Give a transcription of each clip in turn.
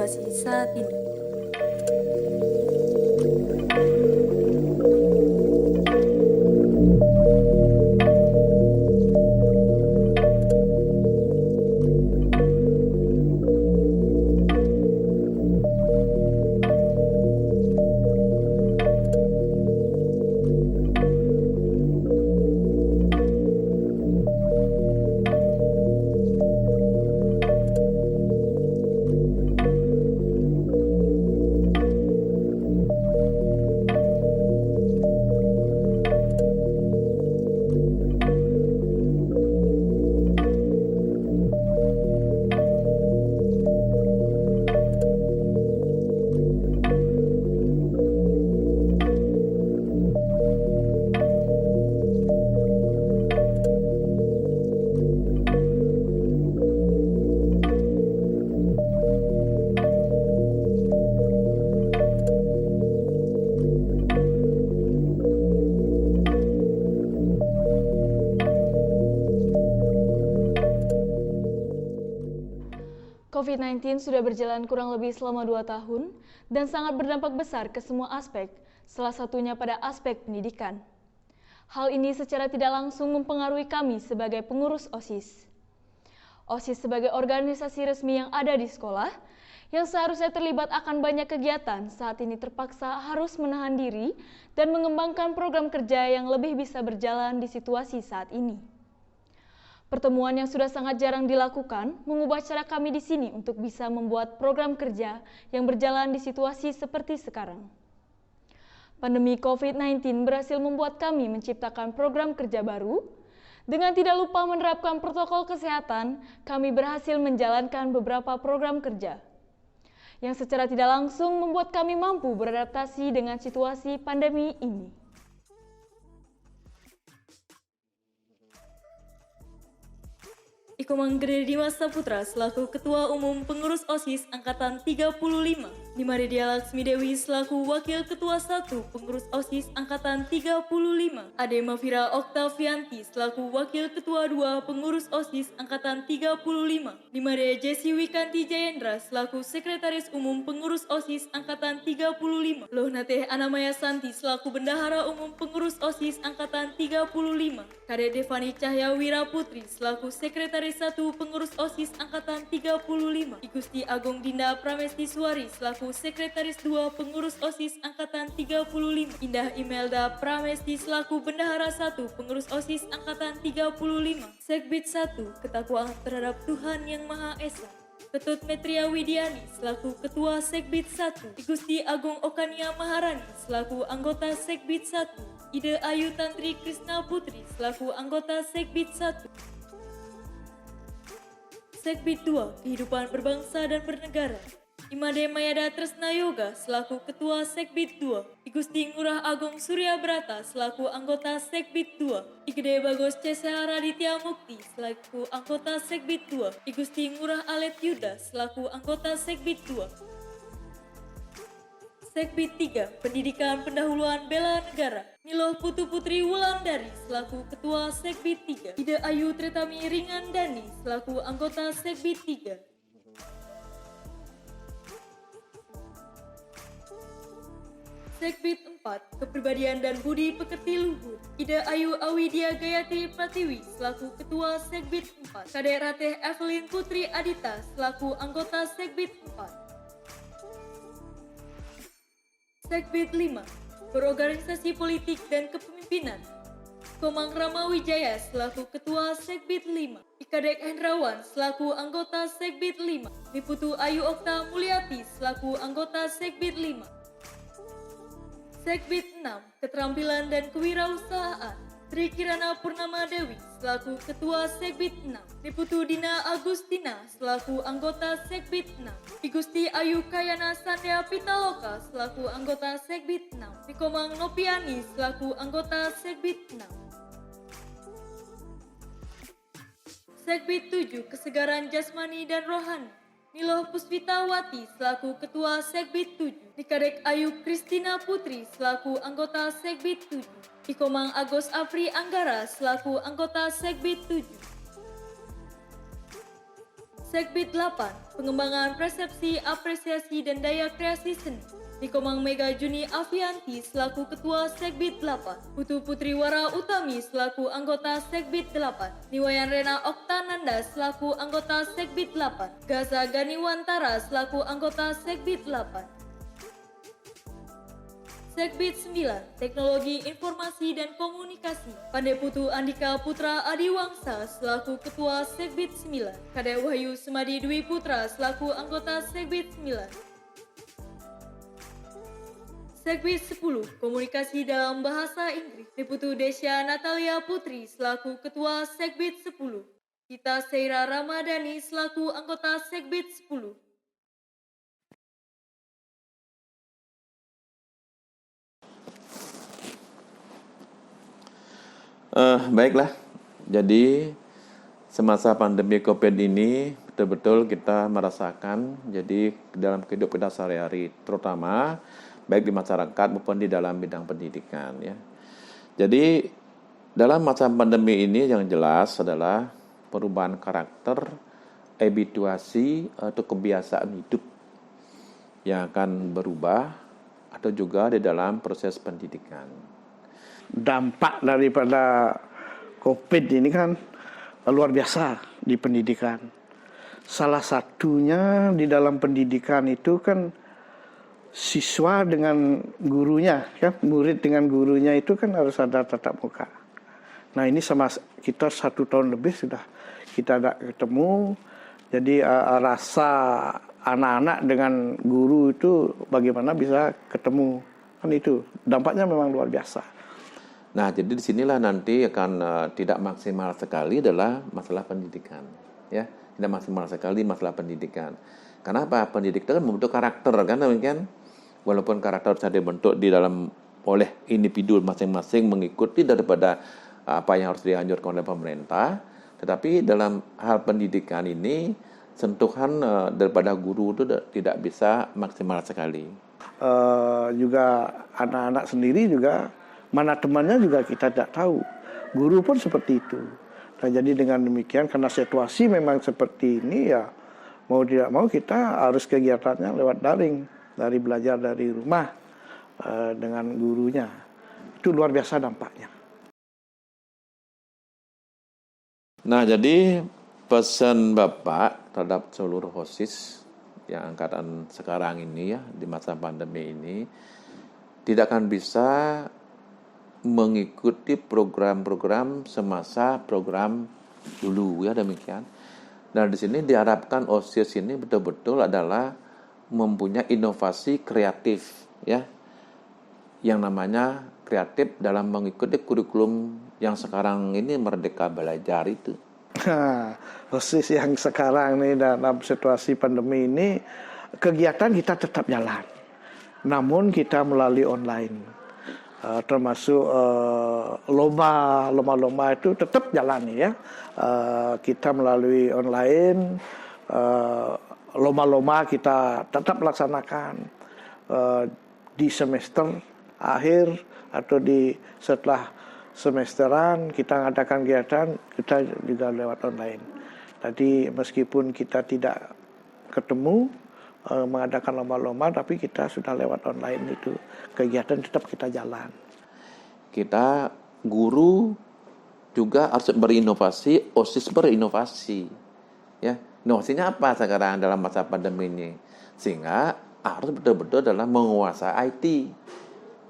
situasi saat ini. COVID-19 sudah berjalan kurang lebih selama 2 tahun dan sangat berdampak besar ke semua aspek, salah satunya pada aspek pendidikan. Hal ini secara tidak langsung mempengaruhi kami sebagai pengurus OSIS. OSIS sebagai organisasi resmi yang ada di sekolah, yang seharusnya terlibat akan banyak kegiatan, saat ini terpaksa harus menahan diri dan mengembangkan program kerja yang lebih bisa berjalan di situasi saat ini. Pertemuan yang sudah sangat jarang dilakukan mengubah cara kami di sini untuk bisa membuat program kerja yang berjalan di situasi seperti sekarang. Pandemi COVID-19 berhasil membuat kami menciptakan program kerja baru. Dengan tidak lupa menerapkan protokol kesehatan, kami berhasil menjalankan beberapa program kerja yang secara tidak langsung membuat kami mampu beradaptasi dengan situasi pandemi ini. Iko Manggede Dimas Saputra selaku Ketua Umum Pengurus OSIS Angkatan 35. Nimaredia Laksmi Dewi selaku Wakil Ketua 1 Pengurus OSIS Angkatan 35. Ade Mafira Oktavianti selaku Wakil Ketua 2 Pengurus OSIS Angkatan 35. Nimade Jesse Wikanti Jayendra selaku Sekretaris Umum Pengurus OSIS Angkatan 35. Lohnateh Anamaya Santi selaku Bendahara Umum Pengurus OSIS Angkatan 35. Kade Devani Cahya Wiraputri selaku Sekretaris 1 Pengurus OSIS Angkatan 35. Igusti Agung Dinda Pramestiswari selaku Sekretaris 2 Pengurus OSIS Angkatan 35. Indah Imelda Pramesti selaku Bendahara 1 Pengurus OSIS Angkatan 35. Sekbid 1 Ketakwaan terhadap Tuhan Yang Maha Esa. Ketut Metria Widiani selaku Ketua Sekbid 1. Igusti Agung Okania Maharani selaku Anggota Sekbid 1. Ide Ayu Tantri Krisna Putri selaku Anggota Sekbid 1. Sekbid 2 Kehidupan Berbangsa dan Bernegara. Imade Mayada Tresna Yoga selaku Ketua Sekbid 2. Igusti Ngurah Agung Surya Brata selaku Anggota Sekbid 2. Igede Bagos Cesa Raditya Mukti selaku Anggota Sekbid 2. Igusti Ngurah Alet Yuda selaku Anggota Sekbid 2. Sekbid 3 Pendidikan Pendahuluan Bela Negara. Niloh Putu Putri Wulandari selaku Ketua Sekbid 3. Ide Ayu Tretami Ringan Dani selaku Anggota Sekbid 3. Sekbid 4 Kepribadian dan Budi Pekerti Luhur. Ide Ayu Awidia Gayatri Pratiwi selaku Ketua Sekbid 4. Kade Rateh Evelyn Putri Adita selaku Anggota Sekbid 4. Sekbid 5 Berorganisasi Politik dan Kepemimpinan. Komang Rama Wijaya selaku Ketua Sekbid 5. Ikadek Hendrawan selaku Anggota Sekbid 5. Niputu Ayu Okta Mulyati selaku Anggota Sekbid 5. Sekbid 6 Keterampilan dan Kewirausahaan. Tri Kirana Purnama Dewi selaku Ketua Sekbid 6. Niputu Dina Agustina selaku Anggota Sekbid 6. Igusti Ayu Kayana Sandya Pitaloka selaku Anggota Sekbid 6. Nikomang Nopiani selaku Anggota Sekbid 6. Sekbid 7 Kesegaran Jasmani dan Rohani. Niloh Puspitawati selaku Ketua Sekbid 7. Nikadek Ayu Kristina Putri selaku Anggota Sekbid 7. Ikomang Agus Afri Anggara selaku Anggota Sekbid 7. Segbit 8, pengembangan persepsi, apresiasi, dan daya kreasi seni. Nikomang Mega Juni Avianti selaku Ketua Segbit 8, Putu Putri Wara Utami selaku anggota Segbit 8, Niwayan Rena Oktananda selaku anggota Segbit 8, Gaza Ganiwantara selaku anggota Segbit 8. Segbit 9, Teknologi Informasi dan Komunikasi, Pandeputu Andika Putra Adiwangsa selaku Ketua Segbit 9, Kadek Wahyu Semadi Dwi Putra selaku anggota Segbit 9. Segbit 10, Komunikasi dalam Bahasa Inggris, Deputu Desya Natalia Putri selaku Ketua Segbit 10, Kita Seira Ramadhani selaku anggota Segbit 10. Baiklah, jadi semasa pandemi COVID ini betul-betul kita merasakan jadi dalam kehidupan kita sehari-hari, terutama baik di masyarakat maupun di dalam bidang pendidikan ya. Jadi dalam masa pandemi ini yang jelas adalah perubahan karakter, habituasi atau kebiasaan hidup yang akan berubah atau juga di dalam proses pendidikan. Dampak daripada COVID ini kan luar biasa di pendidikan. Salah satunya di dalam pendidikan itu kan siswa dengan gurunya, ya, murid dengan gurunya itu kan harus ada tatap muka. Nah ini sama kita 1 tahun lebih sudah kita tidak ketemu. Jadi rasa anak-anak dengan guru itu bagaimana bisa ketemu, kan itu dampaknya memang luar biasa. Nah, jadi disinilah nanti akan tidak maksimal sekali adalah masalah pendidikan, ya, tidak maksimal sekali masalah pendidikan. Kenapa? Pendidik itu kan membentuk karakter, kan demikian. Walaupun karakter bisa dibentuk di dalam oleh individu masing-masing mengikuti daripada apa yang harus dianjurkan oleh pemerintah, tetapi dalam hal pendidikan ini sentuhan daripada guru itu tidak bisa maksimal sekali. Juga anak-anak sendiri juga mana temannya juga kita tidak tahu. Guru pun seperti itu. Nah, jadi dengan demikian karena situasi memang seperti ini ya mau tidak mau kita harus kegiatannya lewat daring, dari belajar dari rumah dengan gurunya. Itu luar biasa dampaknya. Nah, jadi pesan Bapak terhadap seluruh OSIS yang angkatan sekarang ini ya di masa pandemi ini tidak akan bisa mengikuti program-program semasa program dulu ya demikian. Nah, di sini diharapkan OSIS ini betul-betul adalah mempunyai inovasi kreatif ya. Yang namanya kreatif dalam mengikuti kurikulum yang sekarang ini Merdeka Belajar itu. OSIS yang sekarang nih dalam situasi pandemi ini kegiatan kita tetap jalan. Namun kita melalui online. Termasuk lomba itu tetap jalan ya. Kita melalui online, lomba-lomba kita tetap laksanakan di semester akhir atau di setelah semesteran kita mengadakan kegiatan kita juga lewat online. Tadi meskipun kita tidak ketemu mengadakan lomba-lomba tapi kita sudah lewat online itu kegiatan tetap kita jalan. Kita guru juga harus berinovasi, OSIS berinovasi. Ya, inovasinya apa sekarang dalam masa pandemi ini? Sehingga harus betul-betul adalah menguasai IT.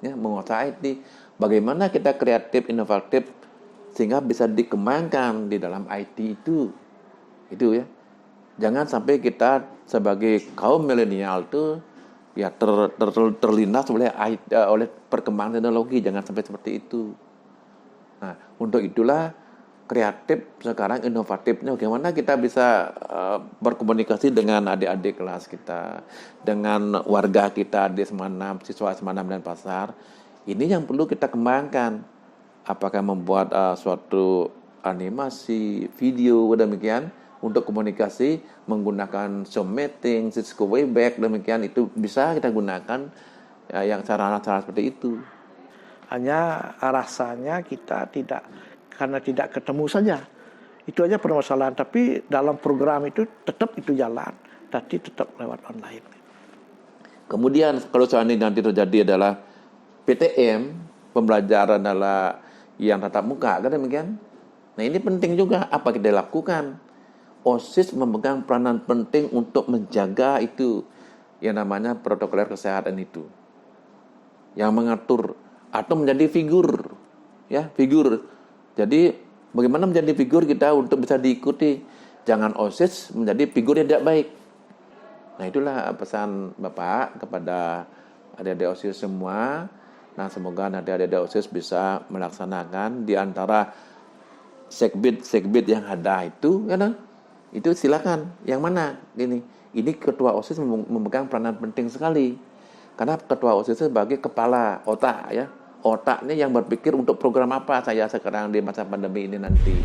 Ya, menguasai IT. Bagaimana kita kreatif, inovatif sehingga bisa dikembangkan di dalam IT itu. Itu ya. Jangan sampai kita sebagai kaum milenial tuh ya terlindas oleh perkembangan teknologi, jangan sampai seperti itu. Nah, untuk itulah kreatif sekarang inovatifnya bagaimana kita bisa berkomunikasi dengan adik-adik kelas kita, dengan warga kita di Semanam, siswa Semanam dan Pasar. Ini yang perlu kita kembangkan. Apakah membuat suatu animasi, video demikian untuk komunikasi menggunakan Zoom meeting, Cisco Webex demikian itu bisa kita gunakan ya, yang sarana-sarana seperti itu. Hanya rasanya kita tidak karena tidak ketemu saja. Itu aja permasalahan. Tapi dalam program itu tetap itu jalan, tapi tetap lewat online. Kemudian kalau seandainya nanti terjadi adalah PTM, pembelajaran adalah yang tatap muka, kan demikian. Nah ini penting juga apa kita lakukan. OSIS memegang peranan penting untuk menjaga itu yang namanya protokoler kesehatan itu, yang mengatur atau menjadi figur, ya figur. Jadi bagaimana menjadi figur kita untuk bisa diikuti. Jangan OSIS menjadi figur yang tidak baik. Nah itulah pesan Bapak kepada adik-adik OSIS semua. Nah semoga nanti adik-adik OSIS bisa melaksanakan di antara sekbid yang ada itu, kan? Itu silakan. Yang mana ini ketua OSIS memegang peranan penting sekali. Karena ketua OSIS sebagai kepala otak, ya. Otaknya yang berpikir untuk program apa saya sekarang di masa pandemi ini nanti.